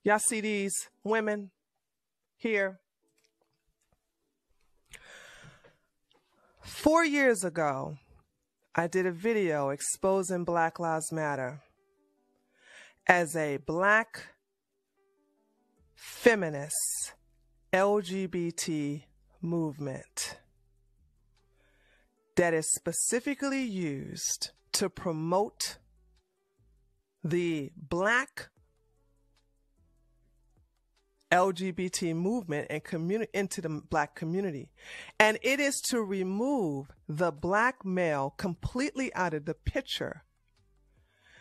Y'all see these women here? 4 years ago, I did a video exposing Black Lives Matter as a Black feminist LGBT movement that is specifically used to promote the Black LGBT movement and into the Black community. And it is to remove the Black male completely out of the picture.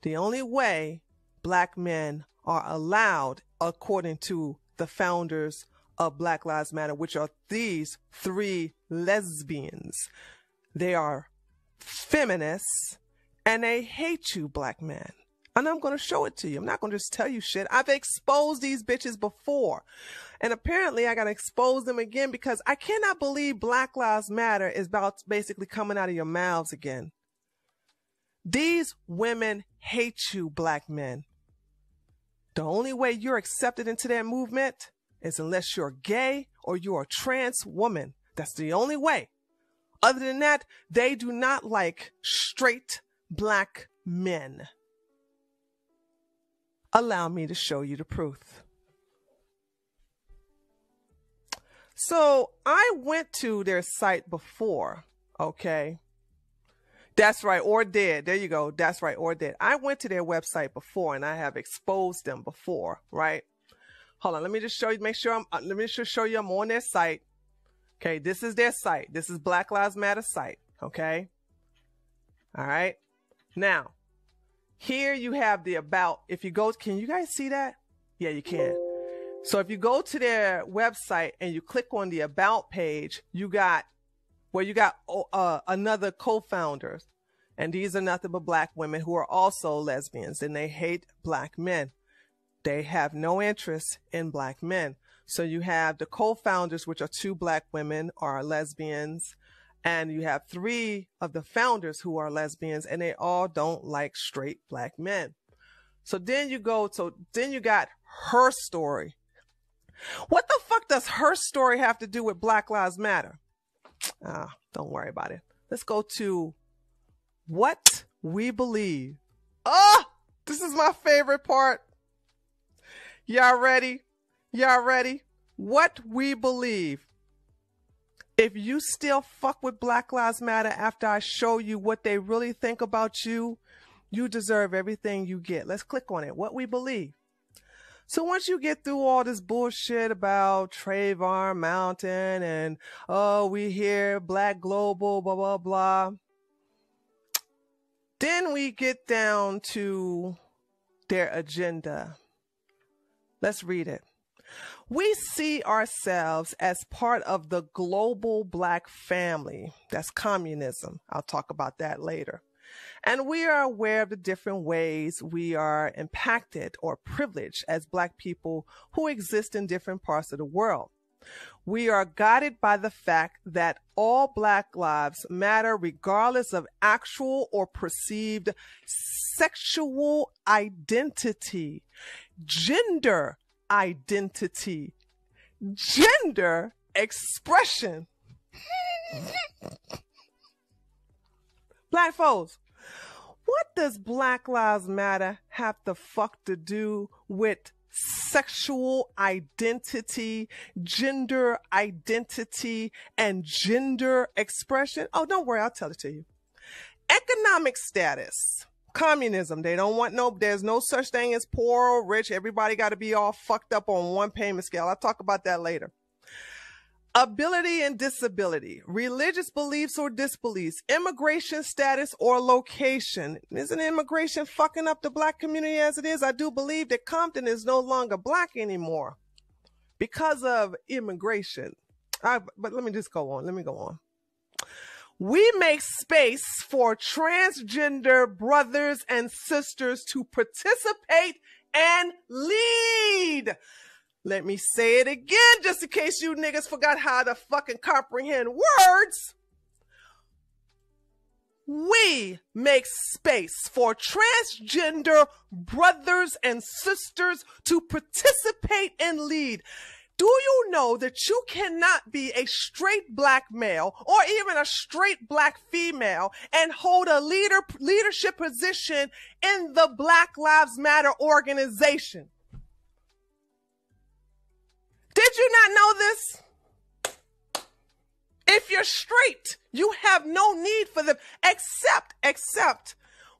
The only way Black men are allowed, according to the founders of Black Lives Matter, which are these 3 lesbians. They are feminists and they hate you, Black men. And I'm going to show it to you. I'm not going to just tell you shit. I've exposed these bitches before. And apparently I got to expose them again because I cannot believe Black Lives Matter is about basically coming out of your mouths again. These women hate you, Black men. The only way you're accepted into their movement is unless you're gay or you're a trans woman. That's the only way. Other than that, they do not like straight Black men. Allow me to show you the proof. So I went to their site before, okay? That's right, or did. There you go. That's right, or did. I went to their website before and I have exposed them before, right? Hold on, let me just show you, let me just show you I'm on their site. Okay, this is their site. This is Black Lives Matter site, okay? All right. Now, here you have the about. If you go, can you guys see that? Yeah, you can. So if you go to their website and you click on the about page, you got another co-founders. And these are nothing but Black women who are also lesbians and they hate Black men. They have no interest in Black men. So you have the co-founders, which are 2 Black women, are lesbians. And you have 3 of the founders who are lesbians, and they all don't like straight Black men. So then you got her story. What the fuck does her story have to do with Black Lives Matter? Don't worry about it. Let's go to what we believe. This is my favorite part. Y'all ready? Y'all ready? What we believe. If you still fuck with Black Lives Matter after I show you what they really think about you, you deserve everything you get. Let's click on it. What we believe. So once you get through all this bullshit about Trayvon Mountain and, oh, we hear Black Global, blah, blah, blah. Then we get down to their agenda. Let's read it. We see ourselves as part of the global Black family. That's communism. I'll talk about that later. And we are aware of the different ways we are impacted or privileged as Black people who exist in different parts of the world. We are guided by the fact that all Black lives matter regardless of actual or perceived sexual identity, gender identity, gender expression. Black folks, what does Black Lives Matter have the fuck to do with sexual identity, gender identity, and gender expression? Oh, don't worry, I'll tell it to you. Economic status. Communism. They don't want there's no such thing as poor or rich. Everybody got to be all fucked up on one payment scale. I'll talk about that later. Ability and disability, religious beliefs or disbeliefs, immigration status or location. Isn't immigration fucking up the Black community as it is? I do believe that Compton is no longer Black anymore because of immigration. But let me just go on. Let me go on. We make space for transgender brothers and sisters to participate and lead. Let me say it again, just in case you niggas forgot how to fucking comprehend words. We make space for transgender brothers and sisters to participate and lead. Do you know that you cannot be a straight black male or even a straight black female and hold a leadership position in the Black Lives Matter organization? Did you not know this? If you're straight, you have no need for them except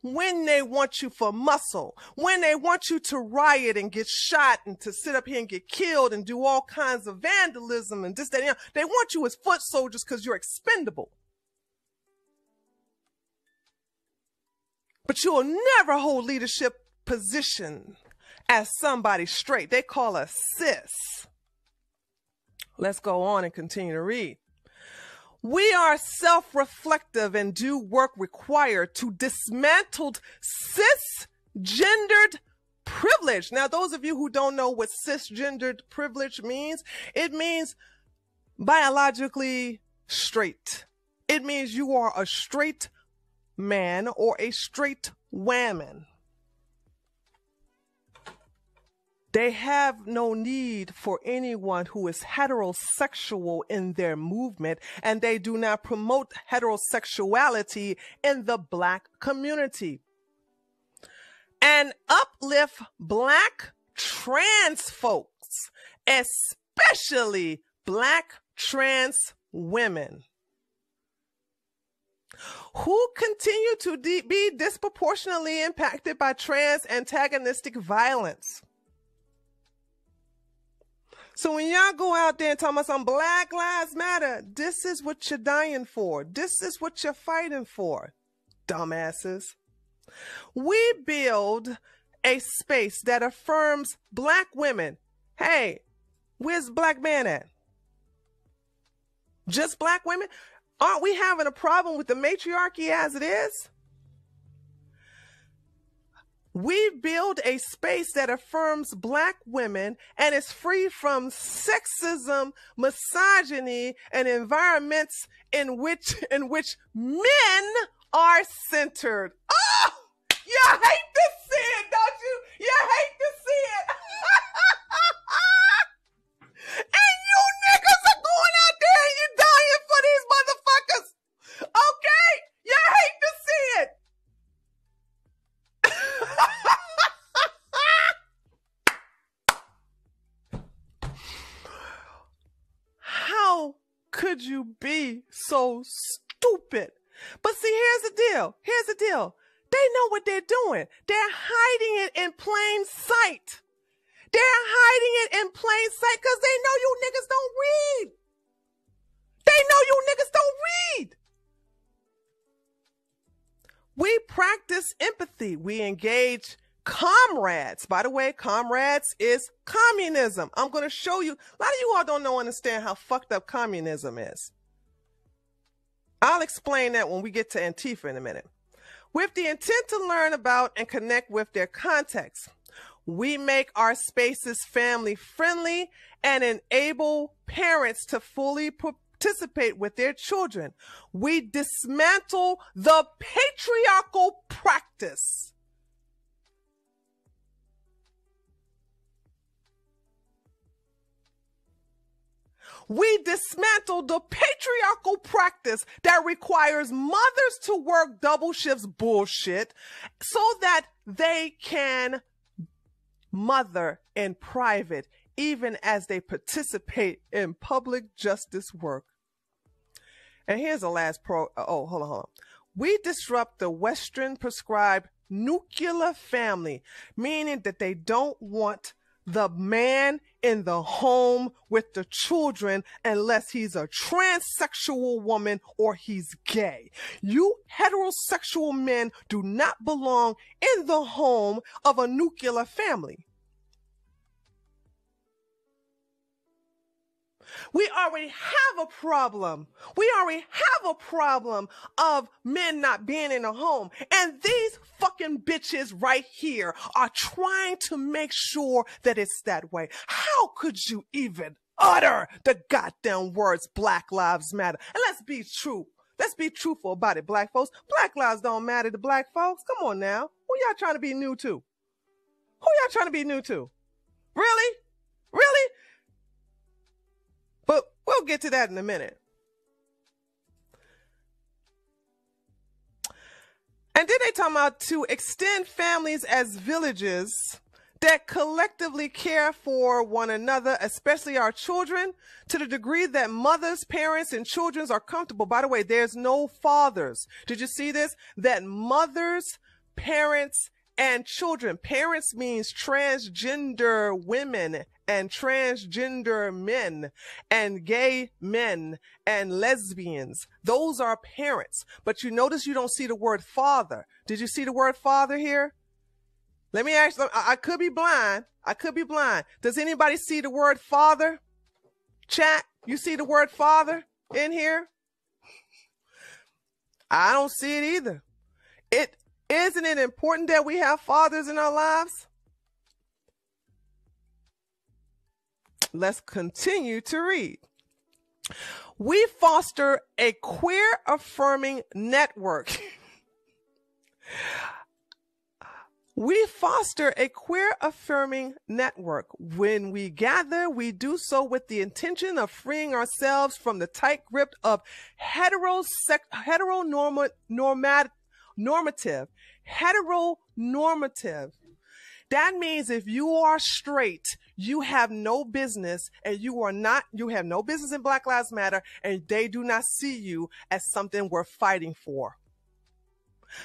when they want you for muscle, when they want you to riot and get shot and to sit up here and get killed and do all kinds of vandalism and this, that, and they want you as foot soldiers because you're expendable. But you'll never hold leadership position as somebody straight. They call us cis. Let's go on and continue to read. We are self-reflective and do work required to dismantle cisgendered privilege. Now, those of you who don't know what cisgendered privilege means, it means biologically straight. It means you are a straight man or a straight woman. They have no need for anyone who is heterosexual in their movement, and they do not promote heterosexuality in the black community. And uplift black trans folks, especially black trans women, who continue to be disproportionately impacted by trans antagonistic violence. So when y'all go out there and talk about some Black Lives Matter, this is what you're dying for. This is what you're fighting for, dumbasses. We build a space that affirms black women. Hey, where's the black man at? Just black women? Aren't we having a problem with the matriarchy as it is? We build a space that affirms black women and is free from sexism, misogyny, and environments in which men are centered. Oh, you hate to see it, don't you? You hate to see it. And you niggas are going out there and you're dying for these motherfuckers. Okay? You hate to see it. How could you be so stupid? But see, here's the deal. Here's the deal. They know what they're doing. They're hiding it in plain sight. They're hiding it in plain sight because they know you niggas don't read. They know you niggas don't read. We practice empathy. We engage comrades. By the way, comrades is communism. I'm going to show you. A lot of you all don't understand how fucked up communism is. I'll explain that when we get to Antifa in a minute. With the intent to learn about and connect with their context, we make our spaces family friendly and enable parents to fully participate with their children. We dismantle the patriarchal practice. We dismantle the patriarchal practice that requires mothers to work double shifts bullshit so that they can mother in private, even as they participate in public justice work. And here's the last hold on. We disrupt the Western prescribed nuclear family, meaning that they don't want the man in the home with the children unless he's a transsexual woman or he's gay. You heterosexual men do not belong in the home of a nuclear family. We already have a problem. We already have a problem of men not being in a home. And these fucking bitches right here are trying to make sure that it's that way. How could you even utter the goddamn words Black Lives Matter? And let's be true. Let's be truthful about it, black folks. Black lives don't matter to black folks. Come on now. Who y'all trying to be new to? Who y'all trying to be new to? Really? Really? But we'll get to that in a minute. And then they talk about to extend families as villages that collectively care for one another, especially our children, to the degree that mothers, parents, and children are comfortable. By the way, there's no fathers. Did you see this? That mothers, parents, and children. Parents means transgender women and transgender men and gay men and lesbians. Those are parents. But you notice you don't see the word father. Did you see the word father here? Let me ask you, I could be blind. I could be blind. Does anybody see the word father? Chat, you see the word father in here? I don't see it either. Isn't it important that we have fathers in our lives? Let's continue to read. We foster a queer affirming network. We foster a queer affirming network. When we gather, we do so with the intention of freeing ourselves from the tight grip of heteronormative. That means if you are straight, you have no business, and you have no business in Black Lives Matter, and they do not see you as something worth fighting for.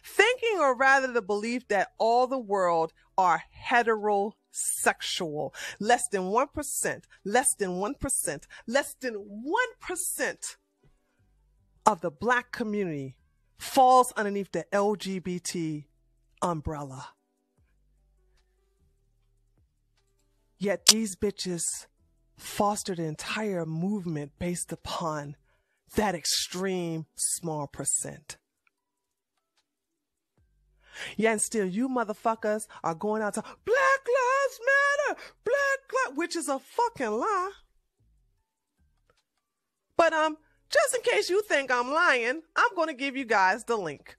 Thinking, or rather the belief, that all the world are heterosexual. Less than 1%, less than 1%, less than 1% of the Black community falls underneath the LGBT umbrella. Yet these bitches fostered an entire movement based upon that extreme small percent. Yeah, and still you motherfuckers are going out to Black Lives Matter, which is a fucking lie. But just in case you think I'm lying, I'm going to give you guys the link.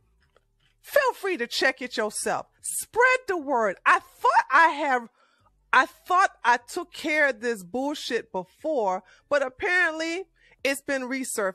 Feel free to check it yourself. Spread the word. I thought I took care of this bullshit before, but apparently it's been resurfaced.